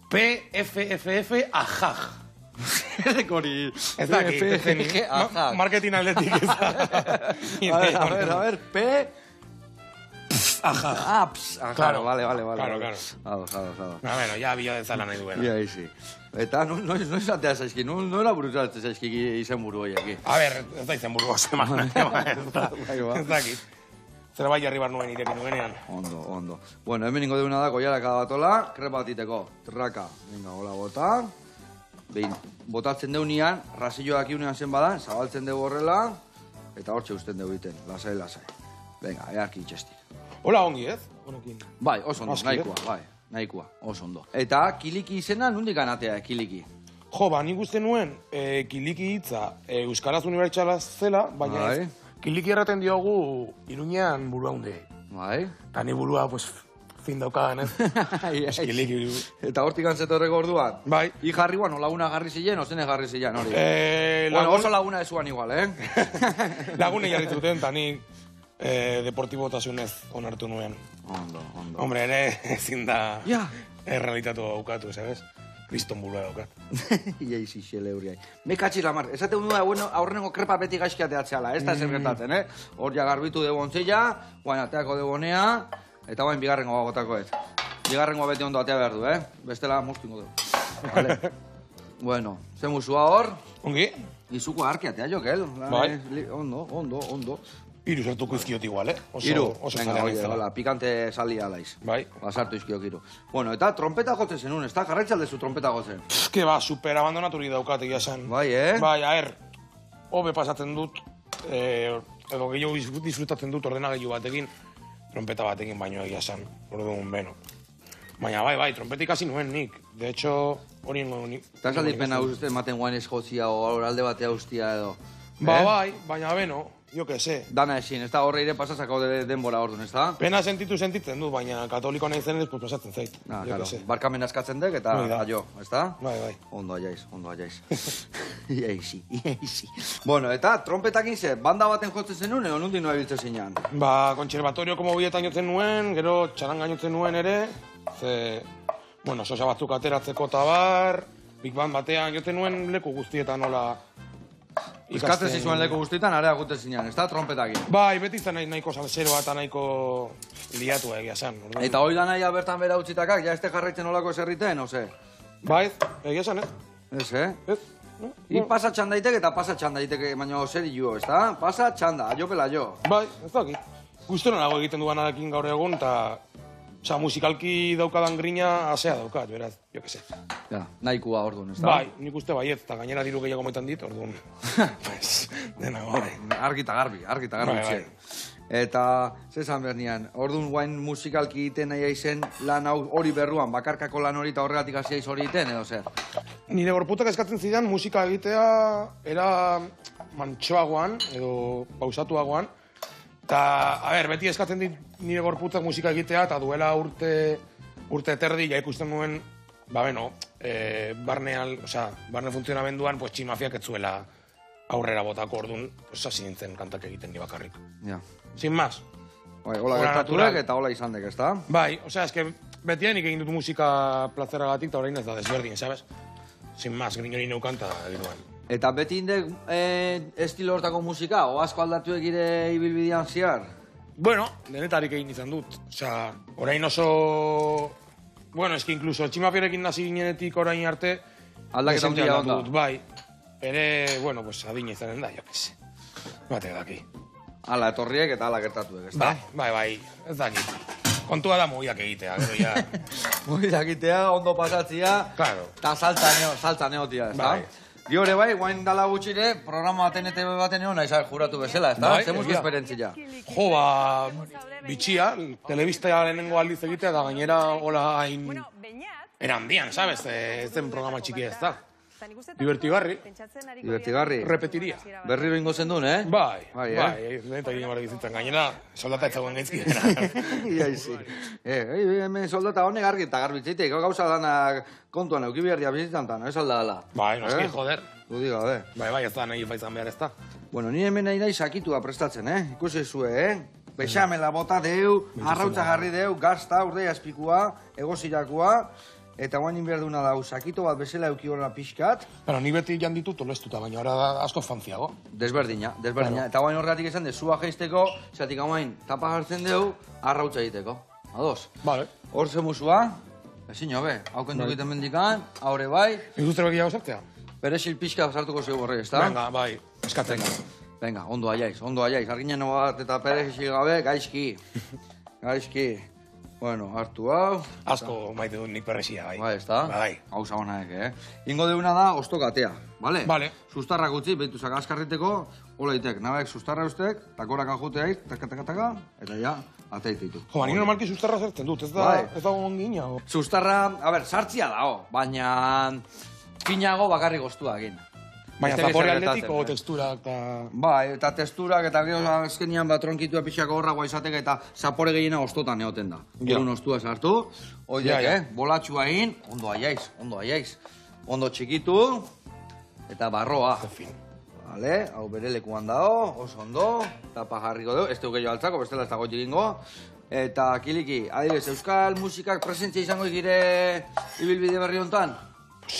PFFF ajaj. Hori. Ez dakit, marketing aldetik ez da. A ver, P... Ajaj. Claro, vale. Claro. Jado. Bueno, ya bila dezala nahi duena. Ja, izi. Eta noiz atea zaizki, nola buruzaltzen zaizki izen buru horiak. A ber, ez da izen buru, ez dakit. zerbait jarri bar nuen irekin nuenean. Ondo. Bueno, hemen ingo deuna da goialaka batola, krepa batiteko. Traka, venga, hola bota. Behin, botatzen deunian, rasillo dakiunean zen badan, zabaltzen dugu horrela, eta hortxe usten dugu iten, lasai. Venga, earki itxestik. Hola, ongi, ez? Honekin. Bai, oso ondo, Aski, nahikoa, oso ondo. Eta kiliki izena, nondik anatea, kiliki? Jo, nik uste nuen, kiliki hitza Euskaraz unibertsala zela, baina Bai. ez. Kiliki erraten diogu Iruñean burua hunde. Bai. Eta ni burua, pues, fin daukadan, ez? Kiliki. Eta hortik antzetorreko orduan? Bai. I jarri guan, laguna jarri zilen, ozene jarri zilen, hori? Bueno, Lagun- oso laguna ezuan igual, Lagunei jarri zuten, eta nik deportibotasunez onartu nuen. Ondo. Hombre, ere ezin da Ja. errealitatu daukatu, ¿sabes? Kriston burua daukat. Iai, xixele huriai. Me katxi lamar, esate hundua, bueno, aurrenengo krepa beti gaizki atzeala, ez da zer gertatzen, Hor ja garbitu dugu ontzilla, guain ateako dugu honea, eta guain bigarrengo bagotakoet. Bigarrengo beti ondo atea behar du, Bestela mustingo dugu. Vale. Bueno, ze musua hor, Ongi? izuko arki atea jokel. Bai. Ondo. Hiru sartuko izkiot igual, Oso venga, zalean oye, izela. hola, pikante salia laiz. Bai. Basartu izkiok hiru. Bueno, eta trompeta gotzen zenun, ez da? Jarraitzaldezu trompeta gotzen. Que ba, super abandonaturi daukat egia esan. Bai, Bai, hobe pasatzen dut, edo gehiago disfrutatzen dut ordenagailu batekin, trompeta batekin baino egia esan, orduan beno. Baina bai, trompeta ikasi nuen nik. De hecho, hori nik. Eta ez aldi pena uste ematen guain eskozia o alde batea ustia edo. Bai, baina beno, jo que se. Dana ezin, ez da horre ire pasazako denbora orduan, ez da? Pena sentitzen dut, baina katolikoa nahi zen ez, pues pasatzen zait. Jo Claro, que se. barkamen askatzen dek eta Hori da. aio, ez da? Bai. Ondo aiaiz. Iaizi. Bueno, eta trompetakin ze, banda baten jotzen zenun, edo nundi noa biltzen zinean? Ba, kontserbatorioko mobietan jotzen nuen, gero txaranga jotzen nuen ere, bueno, sosa batzuk ateratzeko tabar, Big Band batean jotzen nuen leku guztietan nola Izkatzen zizuen leku guztietan, area guten zinean, ez da? Trompetakin. Bai, beti izan nahiko salseroa eta nahiko liatu egia zen. orduan. Eta hoi da nahia bertan bera utzitakak, ja este jarraitzen olako eserriten, ose? Bai, egia zen, ez? Ez, Ez? I pasatxan daiteke eta pasatxan daiteke, baina zer jo, ez da? Pasatxan da, jopela jo. Bai, ez dakit. Guztero nago egiten duanarekin gaur egun, eta musikalki daukadan grina asea daukat, beraz, jo que se. Ja, nahikoa orduan, ez da? Bai, nik uste baiet, eta gainera diru gehiago metan dit, orduan. Pues, dena bai. Argi eta garbi Bai, utzi. Eta, zezan bernian, orduan guain musikalki egiten nahi aizen lan hau hori berruan, bakarkako lan hori eta horregatik hasi aiz hori egiten, edo zer? Nire gorputak eskatzen zidan musika egitea era mantxoagoan, edo pausatuagoan. Eta, beti eskatzen dit nire gorputak musika egitea, eta duela urte terdi, ja ikusten nuen, barne funtzionamenduan, pues, tximafiak ez zuela aurrera botako orduan, pues, hasi nintzen kantak egiten ni bakarrik. Ja. Sin más. Bai, hola Hola, gertaturek natural. eta hola izan dek, ez da? Bai, eske beti nik egin dut musika plazeragatik, eta orain ez da desberdin, sabes? Sin más, grin hori neukan, eta egin nuen. Eta beti indek estilo hortako musika, o asko aldatu egire ibilbidean ziar? Bueno, denetarik egin izan dut. Orain oso... Bueno, eski incluso tximafiarekin nazi ginenetik orain arte... Aldaketa dezente handia aldatu onda. dut, bai. Ere, bueno, pues adina izanen da, jo que se. Batek daki. Ala etorriek eta ala gertatuek, ez da? Bai, ez dakit. Kontua da mogiak egitea, gero ja... Moidakitea, ondo pasatzia, Claro. eta saltza neotia, ez da? Bai. Gihore bai, guain dala gutxire, programa baten ETV baten egon nahi juratu bezala, ez da? Bai, Zemuzko egia. esperientzia. Jo, bitxia, telebista lehenengo aldiz egitea, da gainera hola hain... Eran dian, sabes? Ez den programa txikia ez da. Divertigarri. Divertigarri. Repetiria. Berriro ingo zen duen, eh? Bai, Bai, eta egin gara bizitzen. Gainera, soldata ez zagoen gaizki. Iaizi. Hemen soldata honek argi eta garbitzitek, gauza danak kontuan euki biharria bizitzen tan, ez alda gala. Bai, noski, joder. Du diga, Bai, ez da nahi faizan behar ez da. Bueno, ni hemen nahi sakitua prestatzen, Ikusi zue, Bexamela bota deu, arrautza jarri deu, gazta, urdei azpikua, egozirakoa, eta guain inberduna dau, sakito bat bezala euki horra pixkat, Bueno, ni beti jan ditut tolestuta, baina ahora da asko fanziago. desberdina. Eta guain horregatik esan, zua jeizteko, zatik guain tapa hartzen deu, arrautza egiteko. Ados. Vale. Hor zemuzua, ezin hobe, hauken dukiten mendikan, haure bai, Nik uste begia gozartzea? perexil pixka sartuko zeu horre, ez da? Venga, bai, eskatzen. Venga, ondo aiaiz. Arginen bat eta perexi gabe, gaizki. Bueno, hartu hau. Asko maite dut nik perresia, bai. Bai, ez da? Bai. Hau zagonaek, Ingo deuna da, ostokatea, bale? Bale. Sustarrak utzi, behitu zaka askarriteko, hola itek, nabek sustarra ustek, takoraka juteaiz, taka, eta ja, ateititu. Jo, ni normalki sustarra zertzen dut, ez Bai. da ongina. Sustarra, sartzia dago, baina finago bakarrik goztua egin. Baina Besterik zapore zer aldetik, gertatzen, o teksturak eta... Bai, eta testurak eta gero azkenian tronkitua pixako horragoa izateke eta zapore gehiena ostotan egoten da. Ja. Urun ostua sartu, oidek, Ja. bolatxua egin, ondo aiaiz. Ondo txikitu, eta barroa. fin. Vale, hau bere lekuan dago, oso ondo, tapa jarriko dugu, ez dugu gehiago altzako, bestela ez dago txikingo. Eta kiliki, adibidez, euskal musikak presentzia izango ikire ibilbide berri hontan?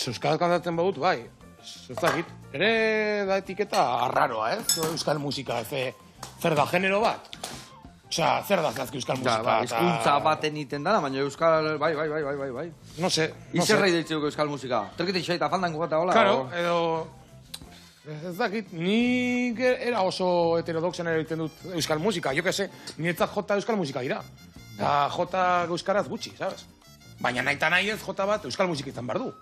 Euskal kantatzen badut, bai. Ez dakit. Ere da etiketa arraroa, euskal musika, zer da genero bat? Osea, zer da zehazki euskal musika? Hizkuntza baten iten dana, baina euskal, bai. No sé. Izerrei deitzeko euskal musika. Terkite xaita faldan gugata hola? Claro, edo... Ez dakit, nik era oso heterodoxen egiten dut euskal musika. Jo que se, niretzat jota euskal musika dira. Eta jota euskaraz gutxi, sabes? Baina nahi eta nahi ez jota bat euskal musika izan behar du.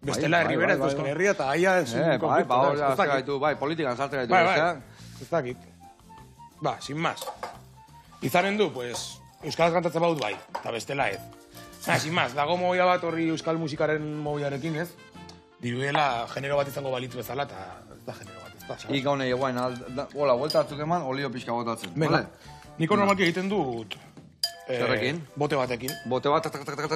Bestela herri bera ez Euskal Herria eta aia ez un konflikto. Bai, politikan sartzen gaitu. Bai, ez dakit. Ba, sin más. Izaren du, pues, euskaraz kantatzen badut bai, eta bestela ez. Sin más, dago movia bat horri euskal musikaren moviarekin ez. Diruela genero bat izango balitzu bezala, eta ez da genero bat, ez da. Ika honei eguain, hola, vuelta hartzuk eman, olio pixka botatzen. Venga, niko normalki egiten dut... Zerrekin? Bote batekin. Bote bat,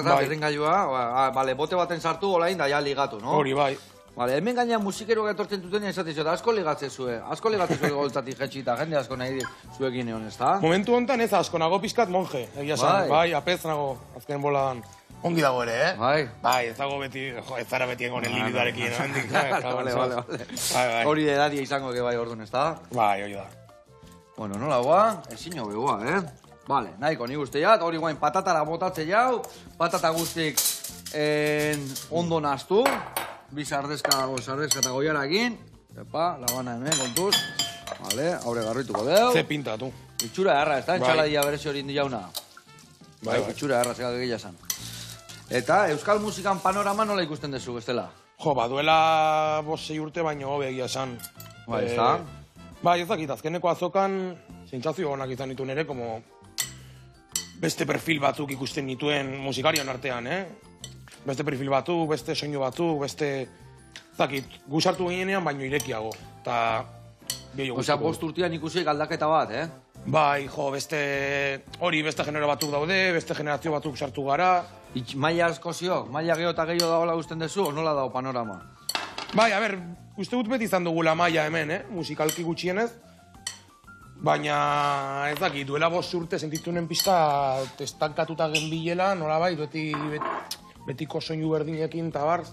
berringailua, bale, bote baten sartu, olain, da ja ligatu, no? Hori, bai. Bale, hemen gainean musikeroak etortzen duten esaten zuen, asko ligatzen zuen goltatik jetxita, jende asko nahi zuekin egon, ez da? Momentu honetan ez asko, nago pizkat monje, egia san, bai, apez nago, azken boladan. Ongi dago ere, Bai. Bai, ez dago beti, ez zara beti egonen libidarekin, hendik. Vale. Hori de edadia izango que bai orduan, ez da? Bai, hori da. Bueno, nola goa, ezin begoa, Vale, nahiko, nik uste jat, hori guain patatara botatze jau, patata guztik ondo naztu, bi sardezka eta goiarakin, epa, labana hemen, kontuz, vale, haure garrituko deu. Ze pinta, tu. Itxura erra, ez da, entxaladia berezi hori indi jauna. Bai. Itxura erra, zegak egia esan. Eta, euskal musikan panorama nola ikusten dezu, bestela? Jo, baduela 5-6 urte baino hobe egia esan. Bai, ez da? Bai, ez dakit, azkeneko azokan, sentsazio onak izan nitu nere, como beste perfil batzuk ikusten nituen musikarion artean, Beste perfil batzuk, beste soinu batzuk, beste... Zakit, guzartu ginean, baino irekiago. Ta... Osea, 5 urtean ikusiek aldaketa bat, Bai, jo, beste... Hori, beste genero batzuk daude, beste generazio batzuk sartu gara. Maila asko zio, maila geho eta gehiago dagoela usten dezu, o nola dago panorama? Bai, a ber, uste dut beti izan dugula maila hemen, musikalki gutxienez. Baina, ez dakit, duela 5 urte sentitunen pizka estankatuta genbilela, nola bai, betiko soinu berdinekin eta bar,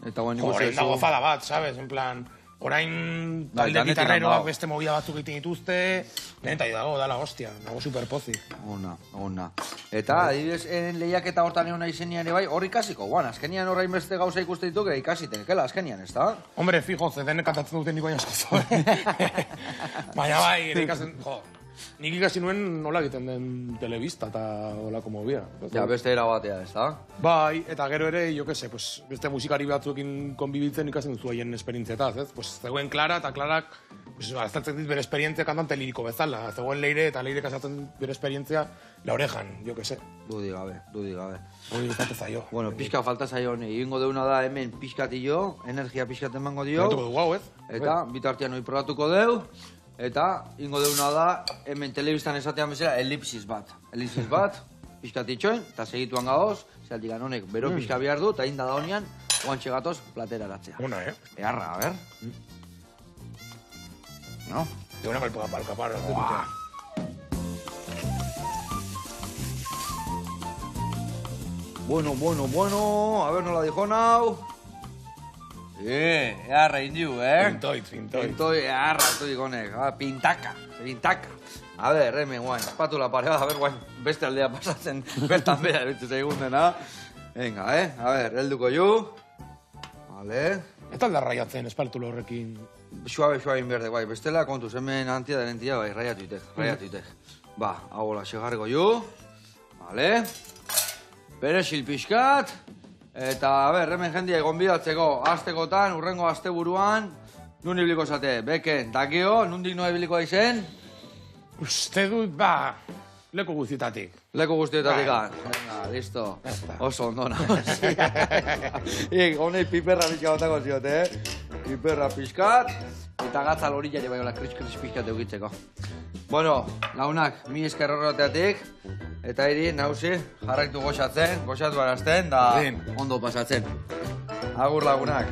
eta orain dago fada bat, sabes, en plan, orain talde gitarreroak beste movida batzuk egiten dituzte, eta dago, dala hostia, nago superpozik. Ona. Eta, adibidez, lehiaketa hortan egon izenia ere bai, hor ikasiko, guan, azkenian horrein beste gauza ikuste dituk, ikasitenekela azkenian, ez da? Hombre, fijo, zedenek kantatzen duten niko asko. Baina bai, ikasen, jo, nik ikasi nuen nola egiten den telebista eta olako movida. Ja, beste era batea, ez da? Bai, eta gero ere, jo que se, pues, beste musikari batzuekin konbibitzen ikasen duzu haien esperientzietaz, ez? Pues, zegoen Clara, eta Clarak, pues, azaltzen dit bere esperientzia kantante liriko bezala. Zegoen Leire, eta Leire kasatzen bere esperientzia la orejan, jo que se. Dudi gabe. Hori izate zaio. Bueno, pixka falta zaio honi, egingo deuna da hemen pixkatillo, energia pixkat emango dio. Probatuko dugu hau, ez? Eta, bitartian hori probatuko deu. Eta, ingo deuna da, hemen telebistan esatean bezala, elipsis bat, pixkatitxoin, eta segituan gaoz, zertik honek bero pixka behar du, eta inda da honian, guantxe gatoz, platera eratzea. Ona, Eharra, a ber. No? De una palpapar, Bueno, a ver, nola dijo nau. Eharra indiu, Pintoi, eharra, tu dikonek, pintaka. A ver, hemen guain, espatula pare bat, a ver, guain, beste aldea pasatzen, bertan bera, bitu segun dena. Venga, a ver, helduko ju. Vale. Ez alda raiatzen espaltulo horrekin. Suabe inberde, bai, bestela kontuz, hemen antia da nentia, bai, raiatu itek. Ba, hau hola, segarriko ju, vale, perexil pixkat, eta, hemen jendia gonbidatzeko, astekotan, urrengo asteburuan, nun ibiliko zate, beken, dakio, nundik noa ibiliko aizen? Uste dut, ba, leku guztietatik. Leku guztietatik venga, listo, oso ondona. Honei piperra pixka botako ziot, piperra pixkat, eta gatza lorillari bai hola kris pixkat eukitzeko. Bueno, launak, mi esker horreteatik, eta hiri, nauzi, jarraitu goxatzen, goxatu arazten, da ondo pasatzen. Agur lagunak.